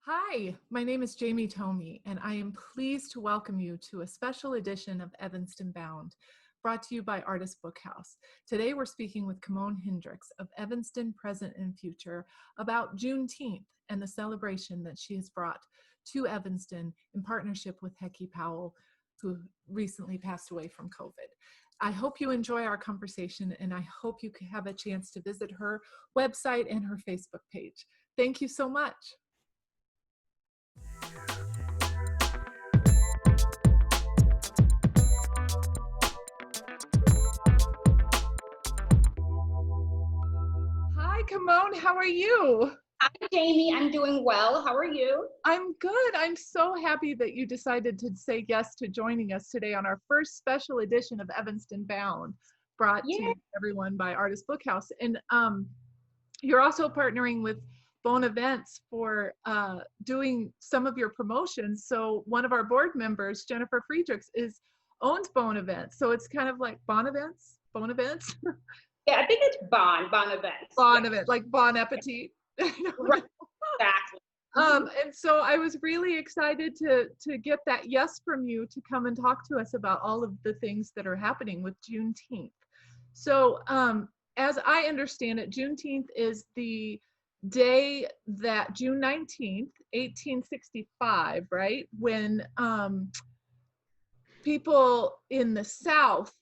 Hi, my name is Jamie Tomey, and I am pleased to welcome you to a special edition of Evanston Bound, brought to you by Artist Bookhouse. Today we're speaking with Kemone Hendricks of Evanston Present and Future about Juneteenth and the celebration that she has brought to Evanston in partnership with Hecky Powell, who recently passed away from COVID. I hope you enjoy our conversation, and I hope you have a chance to visit her website and her Facebook page. Thank you so much. Hi, Kemone. How are you? Hi, Jamie. I'm doing well. How are you? I'm good. I'm so happy that you decided to say yes to joining us today on our first special edition of Evanston Bound, brought to everyone by Artist Bookhouse. And you're also partnering with Bon Events for doing some of your promotions. So one of our board members, Jennifer Friedrichs, owns Bon Events. So it's kind of like Bon Events. Yeah, I think it's Bon Events. Bon Events, like Bon Appetit. Right, exactly. And so I was really excited to get that yes from you to come and talk to us about all of the things that are happening with Juneteenth. So as I understand it, Juneteenth is the day that June 19th, 1865, right? When people in the South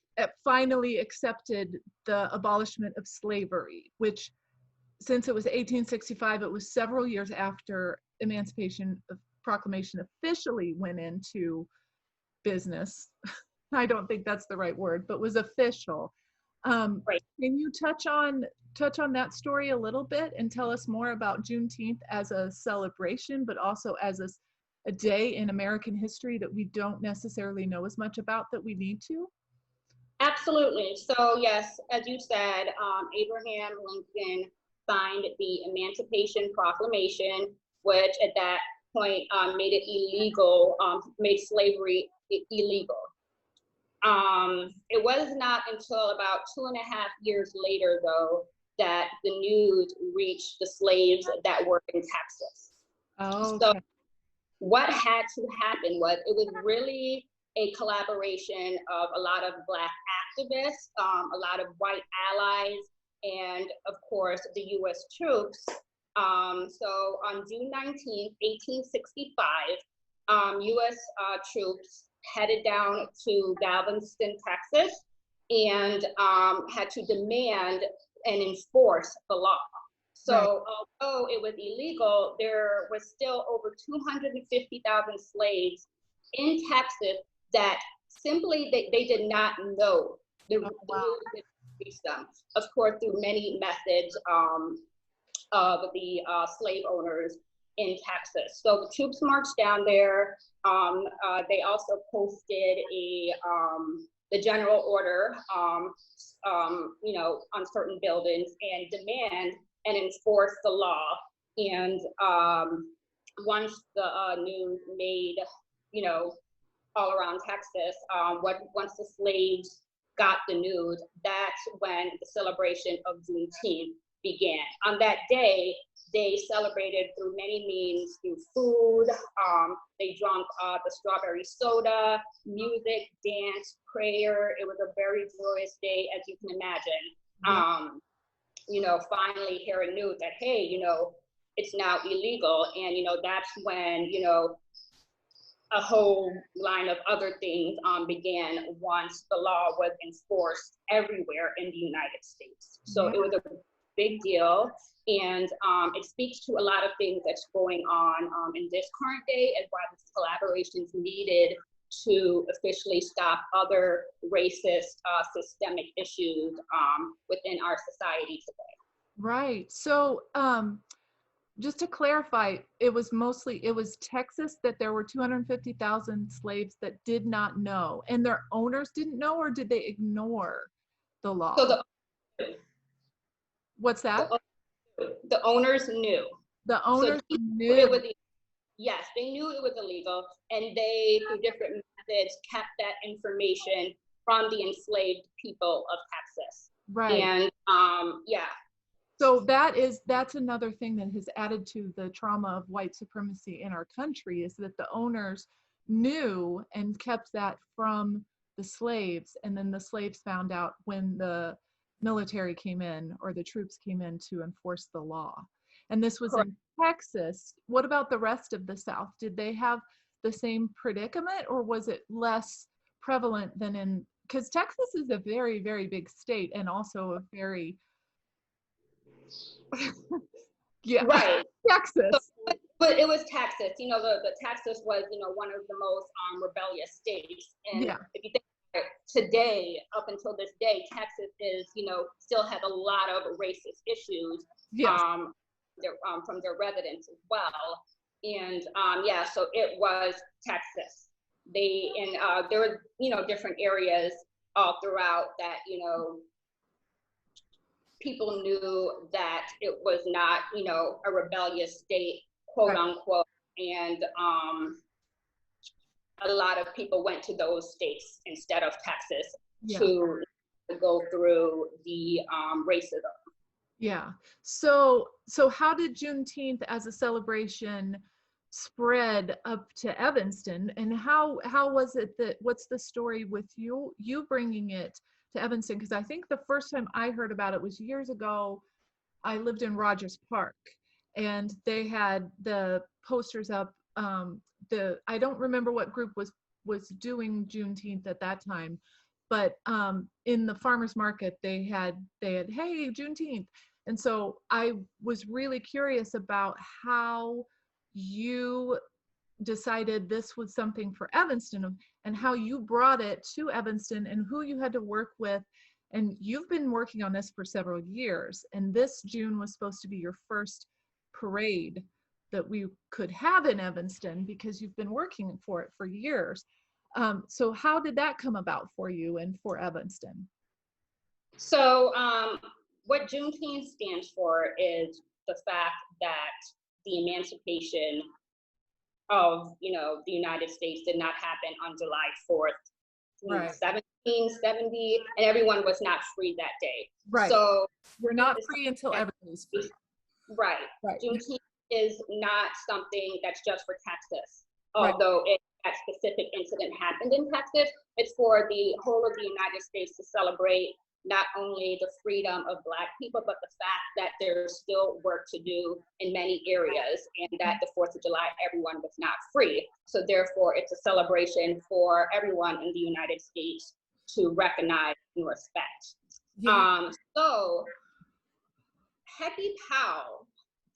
finally accepted the abolishment of slavery, which since it was 1865, it was several years after Emancipation Proclamation officially went into business. I don't think that's the right word, but was official. Right. Can you touch on that story a little bit and tell us more about Juneteenth as a celebration, but also as a day in American history that we don't necessarily know as much about that we need to? Absolutely. So yes, as you said, Abraham Lincoln signed the Emancipation Proclamation, which at that point made it illegal, made slavery illegal. It was not until about 2.5 years later, though, that the news reached the slaves that were in Texas. Oh, okay. So what had to happen was it was really a collaboration of a lot of Black activists, a lot of white allies, and of course the U.S. troops. So on June 19th, 1865, U.S. Troops headed down to Galveston, Texas, and had to demand and enforce the law. So although it was illegal, there was still over 250,000 slaves in Texas that simply they did not know the rules that reached them. Of course, through many methods of the slave owners in Texas. So the troops marched down there. They also posted the general order, on certain buildings and demand and enforce the law. And once the news made, all around Texas, once the slaves got the news, that's when the celebration of Juneteenth began. On that day, they celebrated through many means, through food. They drank the strawberry soda, music, dance, prayer. It was a very joyous day, as you can imagine. Finally hearing news that, hey, it's now illegal. And, that's when, a whole line of other things began once the law was enforced everywhere in the United States. So it was a big deal. And it speaks to a lot of things that's going on in this current day, and why this collaboration is needed to officially stop other racist systemic issues within our society today. Right. So just to clarify, it was Texas that there were 250,000 slaves that did not know, and their owners didn't know, or did they ignore the law? So What's that? The owners knew. The owners knew. It was, yes, they knew it was illegal, and they, through different methods, kept that information from the enslaved people of Texas. Right. And So that's another thing that has added to the trauma of white supremacy in our country, is that the owners knew and kept that from the slaves, and then the slaves found out when the military came in, or the troops came in to enforce the law. And this was Correct. in Texas. What about the rest of the South? Did they have the same predicament, or was it less prevalent than in, because Texas is a very, very big state, and also a very yeah, Right. Texas. But it was Texas. You know, the Texas was, you know, one of the most rebellious states. And Yeah. if you think about it, today, up until this day, Texas is, you know, still has a lot of racist issues. Yes. From their residents as well. And yeah, so it was Texas. There were, you know, different areas all throughout that, you know, people knew that it was not, you know, a rebellious state, quote unquote. And a lot of people went to those states instead of Texas to go through the racism. Yeah. So how did Juneteenth as a celebration spread up to Evanston, and how was it that, what's the story with you bringing it to Evanston? Because I think the first time I heard about it was years ago. I lived in Rogers Park, and they had the posters up. I don't remember what group was doing Juneteenth at that time, but in the farmers market they had hey, Juneteenth. And so I was really curious about how you decided this was something for Evanston, and how you brought it to Evanston, and who you had to work with. And you've been working on this for several years, and this June was supposed to be your first parade that we could have in Evanston, because you've been working for it for years. So how did that come about for you and for Evanston? So what Juneteenth stands for is the fact that the emancipation of, you know, the United States did not happen on July 4th, 1770, and everyone was not free that day. Right. So we're not free until everybody's free. Right. Juneteenth is not something that's just for Texas, although that specific incident happened in Texas. It's for the whole of the United States to celebrate not only the freedom of Black people, but the fact that there's still work to do in many areas, and that the 4th of July, everyone was not free. So therefore, it's a celebration for everyone in the United States to recognize and respect. So Happy Powell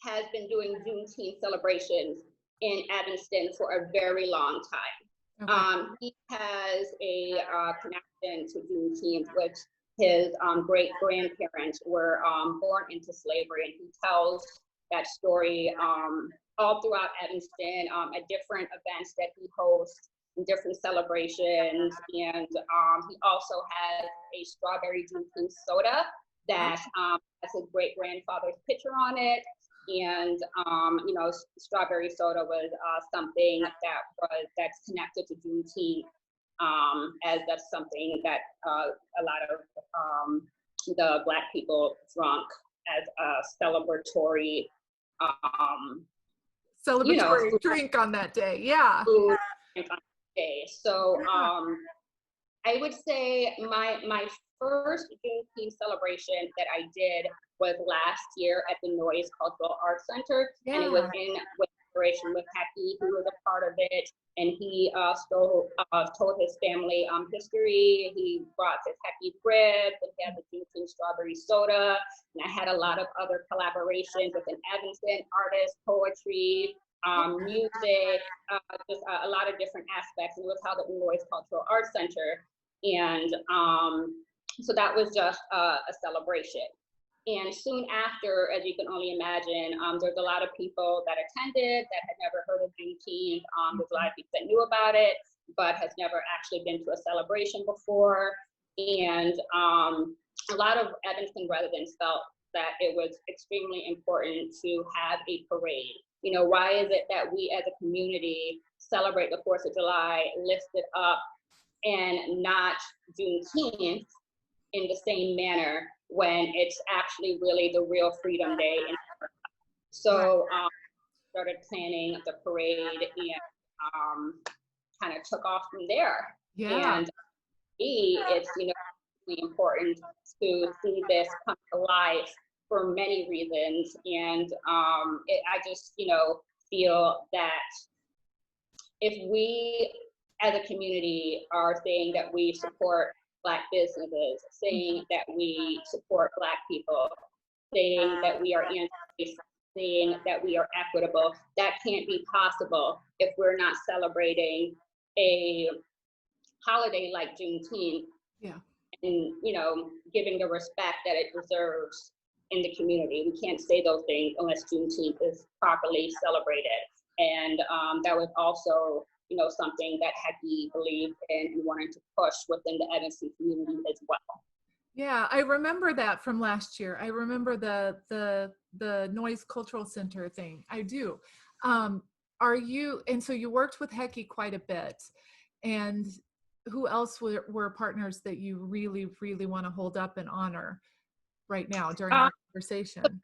has been doing Juneteenth celebrations in Evanston for a very long time. He has a connection to Juneteenth, which his great-grandparents were born into slavery, and he tells that story all throughout Evanston at different events that he hosts and different celebrations. And he also has a strawberry Juneteenth soda that has his great-grandfather's picture on it. And you know, strawberry soda was something that's connected to Juneteenth, as that's something that a lot of the Black people drunk as a celebratory drink on that day. Yeah. Food drink on that day. So I would say my first Juneteenth celebration that I did was last year at the Noise Cultural Arts Center, and it was in collaboration with Happy, who was a part of it, and he told his family history. He brought his Happy ribs, and he had the Juneteenth strawberry soda, and I had a lot of other collaborations with an Evanston artist, poetry, music, just a lot of different aspects, and it was held at the Noise Cultural Arts Center. And so that was just a celebration. And soon after, as you can only imagine, there's a lot of people that attended that had never heard of Juneteenth. There's a lot of people that knew about it, but has never actually been to a celebration before. And a lot of Evanston residents felt that it was extremely important to have a parade. You know, why is it that we as a community celebrate the 4th of July, lift it up, and not Juneteenth in the same manner when it's actually really the real Freedom Day. So started planning the parade and kind of took off from there. Yeah. And it's, you know, really important to see this come to life for many reasons. And I just, you know, feel that if we as a community are saying that we support Black businesses, saying that we support Black people, saying that we are anti-racist, saying that we are equitable, that can't be possible if we're not celebrating a holiday like Juneteenth, and, you know, giving the respect that it deserves in the community. We can't say those things unless Juneteenth is properly celebrated. And that was also, you know, something that Hecky believed in and wanted to push within the Evanston community as well. Yeah, I remember that from last year. I remember the Noise Cultural Center thing. I do. And so you worked with Hecky quite a bit, and who else were partners that you really, really want to hold up and honor right now during our conversation?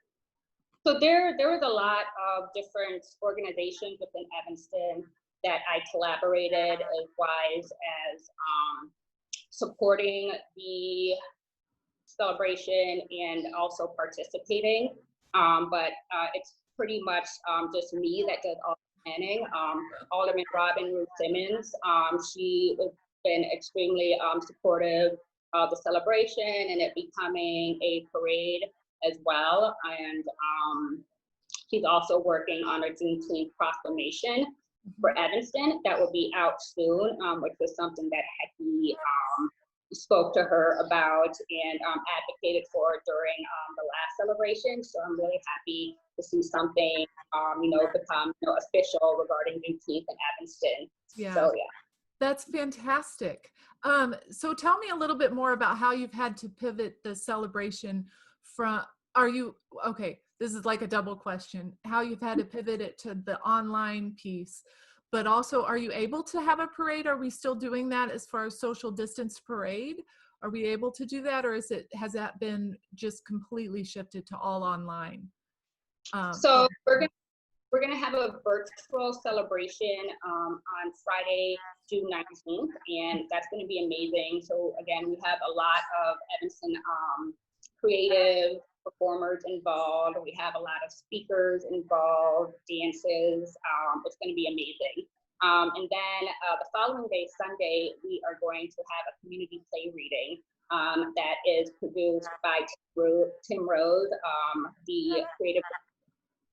So there was a lot of different organizations within Evanston that I collaborated as wise as supporting the celebration and also participating. But it's pretty much just me that does all the planning. Alderman Robin Ruth Simmons, she has been extremely supportive of the celebration and it becoming a parade as well. And she's also working on a Juneteenth proclamation for Evanston that will be out soon, which was something that Hecky spoke to her about and advocated for during the last celebration. So I'm really happy to see something, you know, become, you know, official regarding Juneteenth in Evanston. Yeah. So yeah. That's fantastic. So tell me a little bit more about how you've had to pivot the celebration from, this is like a double question, how you've had to pivot it to the online piece, but also, are you able to have a parade? Are we still doing that as far as social distance parade? Are we able to do that, or has that been just completely shifted to all online? So we're gonna have a virtual celebration on Friday, June 19th, and that's gonna be amazing. So again, we have a lot of Evanston creative performers involved. We have a lot of speakers involved, dances. It's going to be amazing. And then the following day, Sunday, we are going to have a community play reading that is produced by Tim Rose, the creative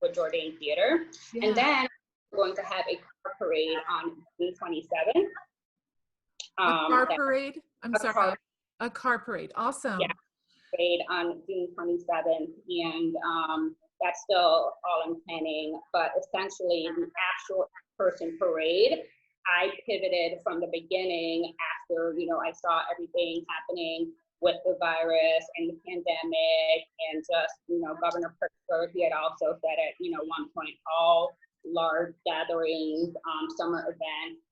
with Jordan Theater. Yeah. And then we're going to have a car parade on June 27th. A car parade? A car parade. Awesome. Yeah. Parade on June 27th, and that's still all I'm planning, but essentially the actual person parade, I pivoted from the beginning after, you know, I saw everything happening with the virus and the pandemic, and just, you know, Governor Pritzker, he had also said at, you know, one point, all large gatherings, summer events,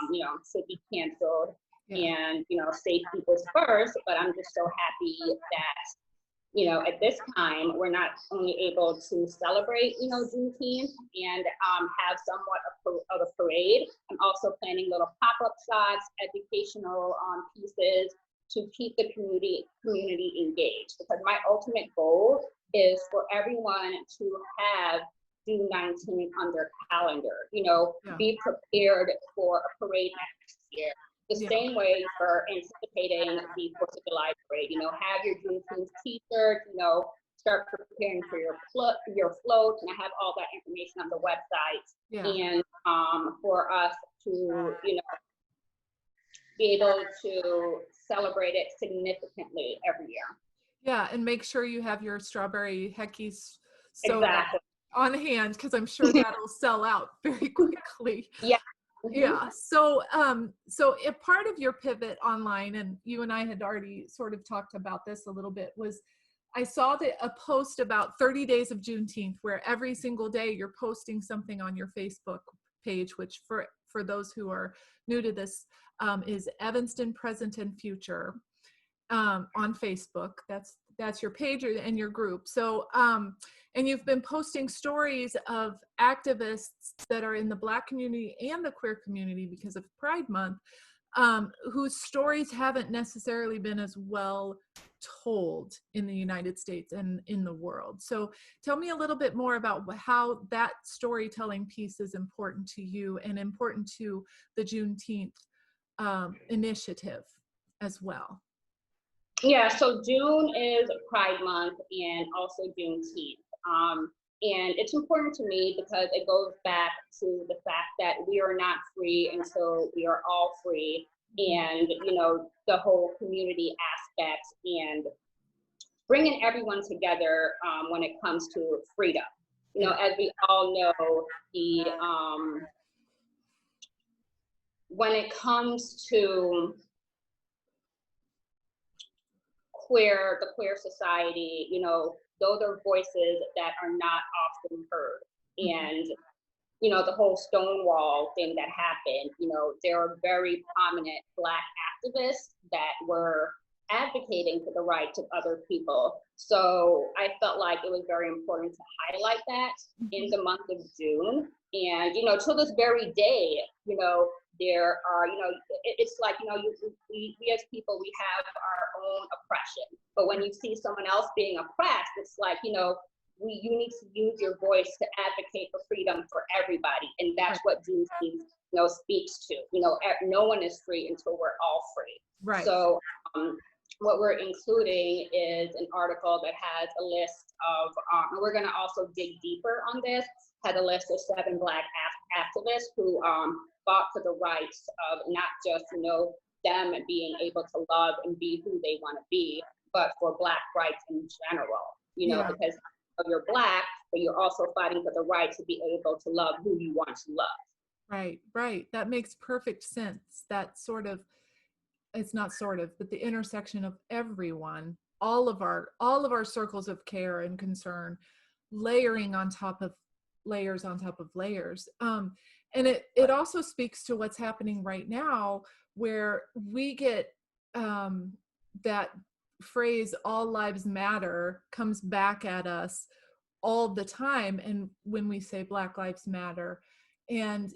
you know, should be canceled. Yeah. And, you know, safety was first, but I'm just so happy that, you know, at this time, we're not only able to celebrate, you know, Juneteenth and have somewhat of a parade. I'm also planning little pop-up shots, educational pieces to keep the community engaged, because my ultimate goal is for everyone to have June 19th on their calendar, you know, be prepared for a parade next year. The same way for anticipating the 4th of July parade, you know, have your Juneteenth t-shirt, you know, start preparing for your floats, and I have all that information on the website. And for us to, you know, be able to celebrate it significantly every year. Yeah, and make sure you have your strawberry Hecky's soda on hand, because I'm sure that'll sell out very quickly. Yeah. Yeah. So if part of your pivot online, and you and I had already sort of talked about this a little bit, was I saw a post about 30 days of Juneteenth, where every single day you're posting something on your Facebook page, which for those who are new to this is Evanston Present and Future on Facebook. That's that's your page and your group. So, and you've been posting stories of activists that are in the Black community and the queer community because of Pride Month, whose stories haven't necessarily been as well told in the United States and in the world. So tell me a little bit more about how that storytelling piece is important to you and important to the Juneteenth initiative as well. Yeah, so June is Pride Month and also Juneteenth. And it's important to me because it goes back to the fact that we are not free until we are all free. And, you know, the whole community aspect and bringing everyone together when it comes to freedom. You know, as we all know, when it comes to the queer society, you know, those are voices that are not often heard. And, you know, the whole Stonewall thing that happened, you know, there are very prominent Black activists that were advocating for the rights of other people. So I felt like it was very important to highlight that in the month of June. And, you know, to this very day, you know, there are, you know, it's like, you know, we as people, we have our own oppression. But when you see someone else being oppressed, it's like, you know, you need to use your voice to advocate for freedom for everybody. And that's what Juneteenth, you know, speaks to. You know, no one is free until we're all free. Right. So what we're including is an article that has a list of, and we're going to also dig deeper on this, had a list of 7 Black activists who fought for the rights of not just, you know, them being able to love and be who they want to be, but for Black rights in general, you know, because you're Black, but you're also fighting for the right to be able to love who you want to love. Right, right. That makes perfect sense. That sort of, it's not sort of, but the intersection of everyone, all of our circles of care and concern, layering on top of layers on top of layers. And it also speaks to what's happening right now, where we get that phrase, all lives matter, comes back at us all the time. And when we say Black Lives Matter, and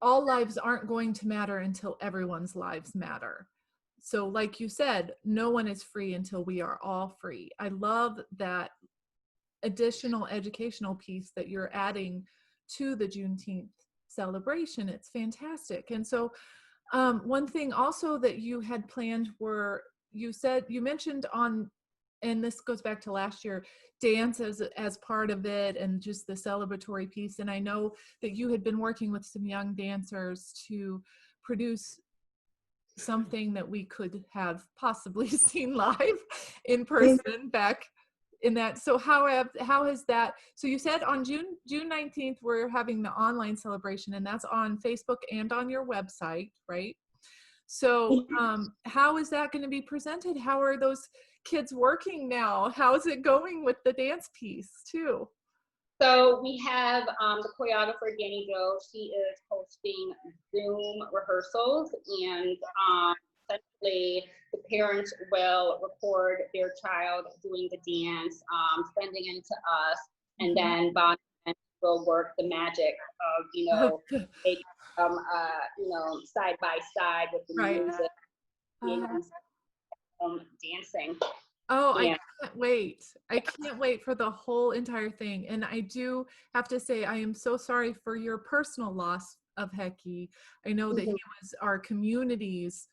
all lives aren't going to matter until everyone's lives matter. So like you said, no one is free until we are all free. I love that additional educational piece that you're adding to the Juneteenth celebration. It's fantastic. And so one thing also that you had planned were, you mentioned on, and this goes back to last year, dance as part of it and just the celebratory piece. And I know that you had been working with some young dancers to produce something that we could have possibly seen live in person back in that. So how has that, so you said on June 19th, we're having the online celebration, and that's on Facebook and on your website, right? So how is that going to be presented? How are those kids working now? How is it going with the dance piece too? So we have the choreographer, Danny Jo. She is hosting Zoom rehearsals, and essentially the parents will record their child doing the dance, sending it to us, and then Bonnie will work the magic of, you know, making you know, side by side with the music, dancing. Oh, I can't wait. I can't wait for the whole entire thing. And I do have to say, I am so sorry for your personal loss of Hecky. I know that he was our community's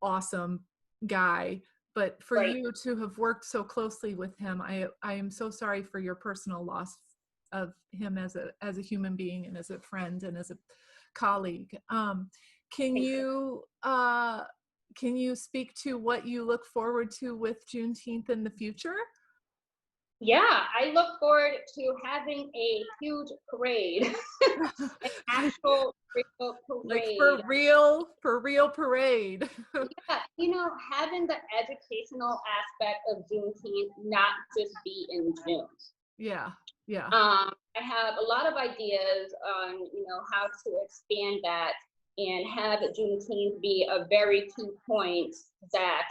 awesome guy, but for you to have worked so closely with him, I am so sorry for your personal loss of him as a human being and as a friend and as a colleague. Can you speak to what you look forward to with Juneteenth in the future? Yeah, I look forward to having a huge parade, an actual real parade. Like for real parade. Yeah, you know, having the educational aspect of Juneteenth not just be in June. Yeah, yeah. I have a lot of ideas on, you know, how to expand that and have Juneteenth be a very key point that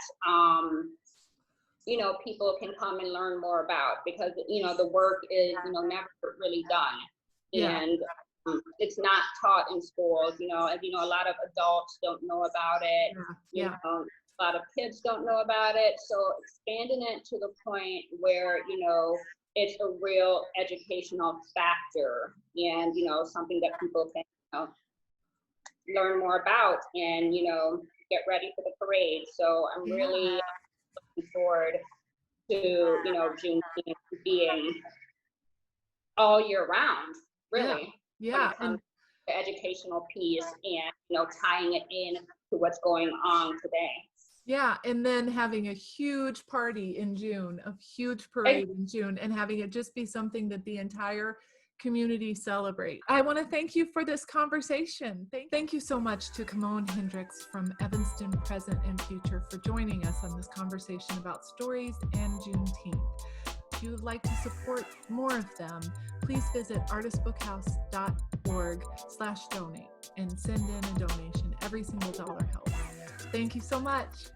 you know, people can come and learn more about, because, you know, the work is, you know, never really done. Yeah. And it's not taught in schools, you know, as you know, a lot of adults don't know about it. You know, a lot of kids don't know about it. So expanding it to the point where, you know, it's a real educational factor, and, you know, something that people can, you know, learn more about, and, you know, get ready for the parade. So I'm really looking forward to, you know, Juneteenth being all year round, really, when it comes to the educational piece and, you know, tying it in to what's going on today. Yeah, and then having a huge party in June, a huge parade in June, and having it just be something that the entire community celebrate. I want to thank you for this conversation. Thank you so much to Kemone Hendricks from Evanston Present and Future for joining us on this conversation about stories and Juneteenth. If you would like to support more of them, please visit artistbookhouse.org/donate and send in a donation. Every single dollar helps. Thank you so much.